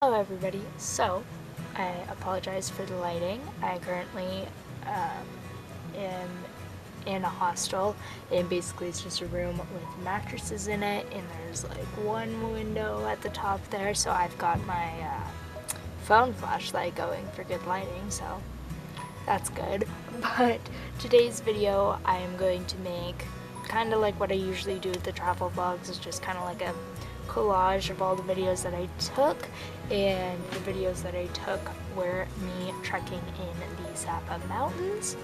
Hello everybody, so I apologize for the lighting. I currently am in a hostel, and basically it's just a room with mattresses in it, and there's like one window at the top there, so I've got my phone flashlight going for good lighting, so that's good. But today's video I am going to make kind of like what I usually do with the travel vlogs. It's just kind of like a collage of all the videos that I took, and the videos that I took were me trekking in the SAPA mountains,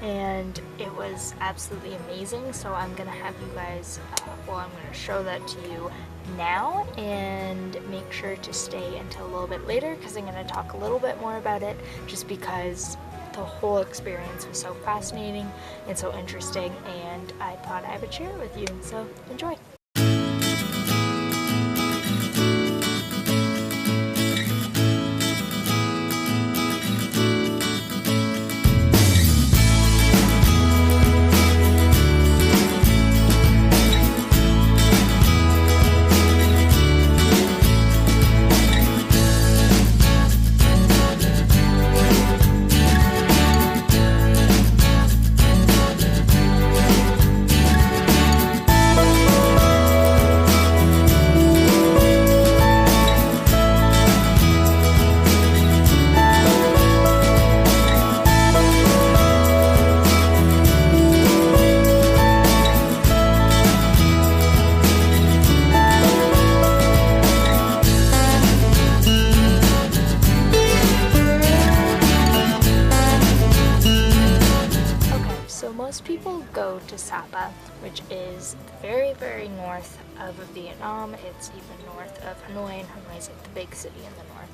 and it was absolutely amazing. So I'm gonna have you guys, I'm gonna show that to you now, and make sure to stay until a little bit later because I'm gonna talk a little bit more about it, just because the whole experience was so fascinating and so interesting, and I thought I would share it with you. So enjoy. Most people go to SAPA, which is very, very north of Vietnam. It's even north of Hanoi, and Hanoi is like the big city in the north.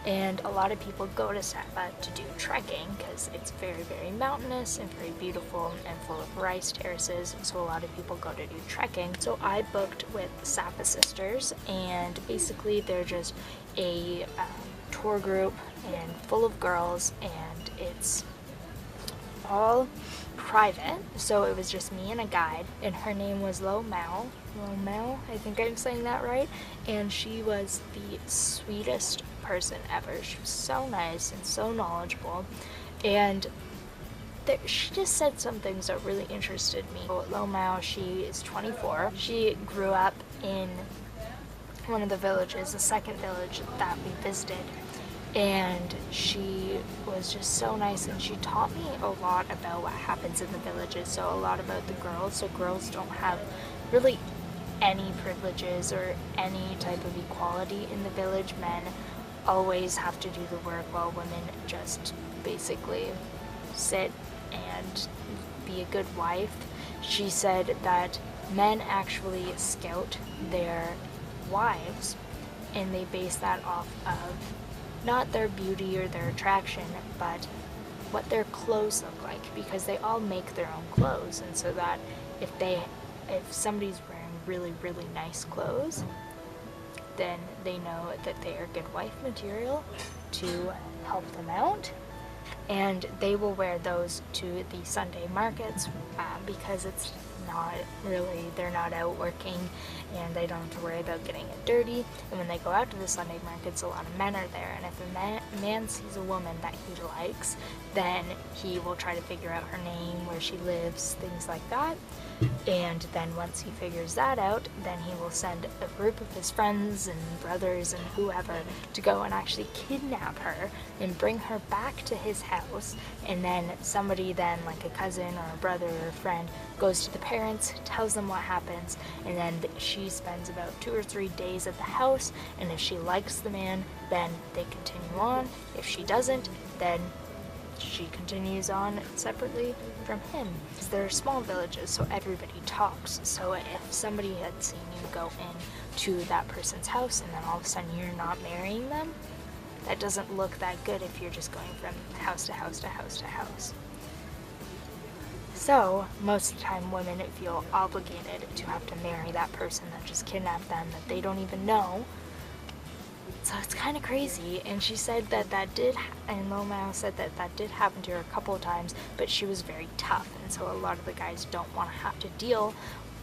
And a lot of people go to SAPA to do trekking because it's very, very mountainous and very beautiful and full of rice terraces. So a lot of people go to do trekking. So I booked with SAPA Sisters, and basically they're just a tour group and full of girls, and it's all private, so it was just me and a guide, and her name was Lo Mao, I think I'm saying that right, and she was the sweetest person ever. She was so nice and so knowledgeable, and she just said some things that really interested me. Lo Mao, she is 24. She grew up in one of the villages, the second village that we visited, and she was just so nice, and she taught me a lot about what happens in the villages. So a lot about the girls. So girls don't have really any privileges or any type of equality in the village. Men always have to do the work, while women just basically sit and be a good wife. She said that men actually scout their wives, and they base that off of not their beauty or their attraction, but what their clothes look like, because they all make their own clothes, and so that if somebody's wearing really, really nice clothes, then they know that they are good wife material to help them out, and they will wear those to the Sunday markets, because it's not really, they're not out working and they don't have to worry about getting it dirty. And when they go out to the Sunday markets, a lot of men are there, and if a man sees a woman that he likes, then he will try to figure out her name, where she lives, things like that. And then once he figures that out, then he will send a group of his friends and brothers and whoever to go and actually kidnap her and bring her back to his house. And then somebody then, like a cousin or a brother or a friend, goes to the parents, tells them what happens, and then she spends about 2 or 3 days at the house, and if she likes the man, then they continue on. If she doesn't, then she continues on separately from him. They're small villages, so everybody talks. So if somebody had seen you go in to that person's house and then all of a sudden you're not marrying them, that doesn't look that good if you're just going from house to house to house to house. So most of the time women feel obligated to have to marry that person that just kidnapped them, that they don't even know. So it's kind of crazy, and she said that did, and Lo Mao said that did happen to her a couple of times, but she was very tough, and so a lot of the guys don't want to have to deal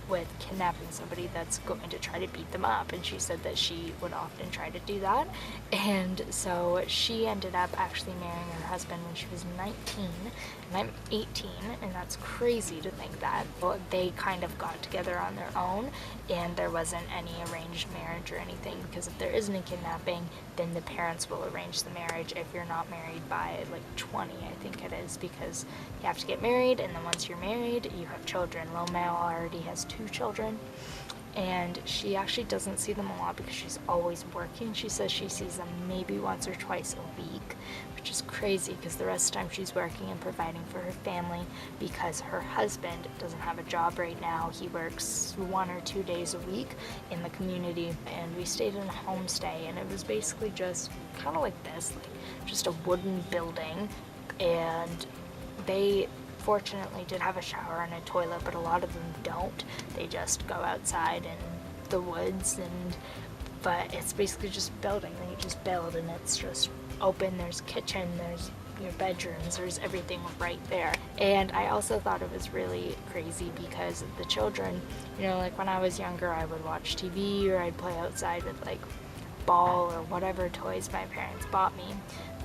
with kidnapping somebody that's going to try to beat them up, and she said that she would often try to do that. And so she ended up actually marrying her husband when she was 19, and I'm 18, and that's crazy to think that. Well, they kind of got together on their own, and there wasn't any arranged marriage or anything, because if there isn't a kidnapping, then the parents will arrange the marriage if you're not married by like 20, I think it is, because you have to get married, and then once you're married, you have children. Romeo already has 2 children, and she actually doesn't see them a lot because she's always working. She says she sees them maybe once or twice a week, which is crazy because the rest of the time she's working and providing for her family, because her husband doesn't have a job right now. He works 1 or 2 days a week in the community, and we stayed in a homestay, and it was basically just kind of like this, like just a wooden building, and they fortunately did have a shower and a toilet, but a lot of them don't. They just go outside in the woods, but it's basically just building. They just build, and it's just open. There's kitchen, there's your bedrooms, there's everything right there. And I also thought it was really crazy because the children, like when I was younger, I would watch TV or I'd play outside with like ball or whatever toys my parents bought me,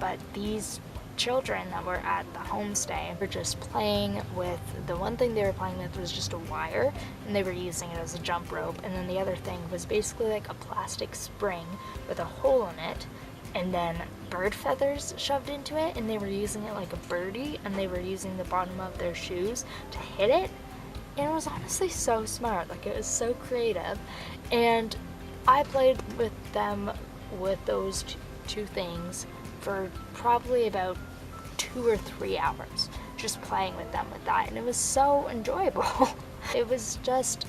but these children that were at the homestay were just playing with, the one thing they were playing with was just a wire, and they were using it as a jump rope, and then the other thing was basically like a plastic spring with a hole in it, and then bird feathers shoved into it, and they were using it like a birdie, and they were using the bottom of their shoes to hit it, and it was honestly so smart. Like, it was so creative, and I played with them with those two things for probably about 2 or 3 hours, just playing with them with that, and it was so enjoyable. It was just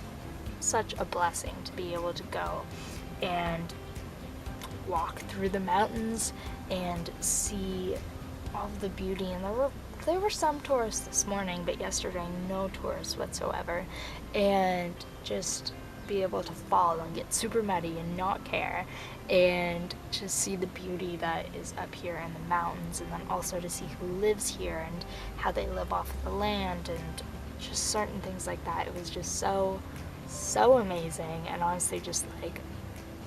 such a blessing to be able to go and walk through the mountains and see all of the beauty. And there were some tourists this morning, but yesterday no tourists whatsoever, and just be able to fall and get super muddy and not care, and just see the beauty that is up here in the mountains, and then also to see who lives here and how they live off of the land and just certain things like that. It was just so amazing, and honestly just like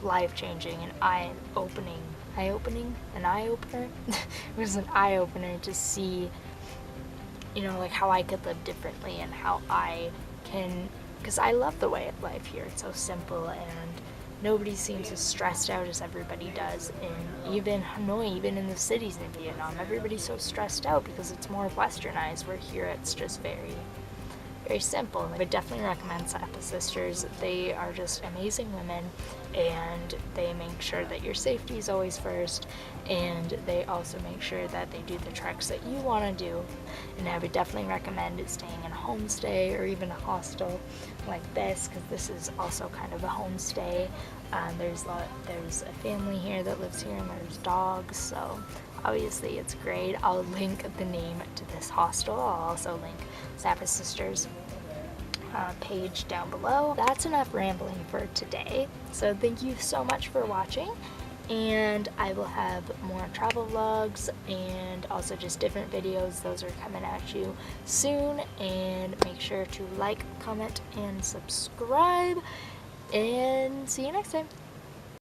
life-changing and eye-opener. It was an eye-opener to see, like how I could live differently and how I can, because I love the way of life here. It's so simple, and nobody seems as stressed out as everybody does in even Hanoi, even in the cities in Vietnam. Everybody's so stressed out because it's more westernized, where here it's just very simple. I would definitely recommend SAPA Sisters. They are just amazing women, and they make sure that your safety is always first, and they also make sure that they do the treks that you want to do. And I would definitely recommend staying in a homestay or even a hostel like this, because this is also kind of a homestay. There's a family here that lives here, and there's dogs, so obviously it's great. I'll link the name to this hostel. I'll also link SAPA Sisters page down below. That's enough rambling for today, so thank you so much for watching, and I will have more travel vlogs and also just different videos. Those are coming at you soon, and make sure to like, comment, and subscribe, and see you next time.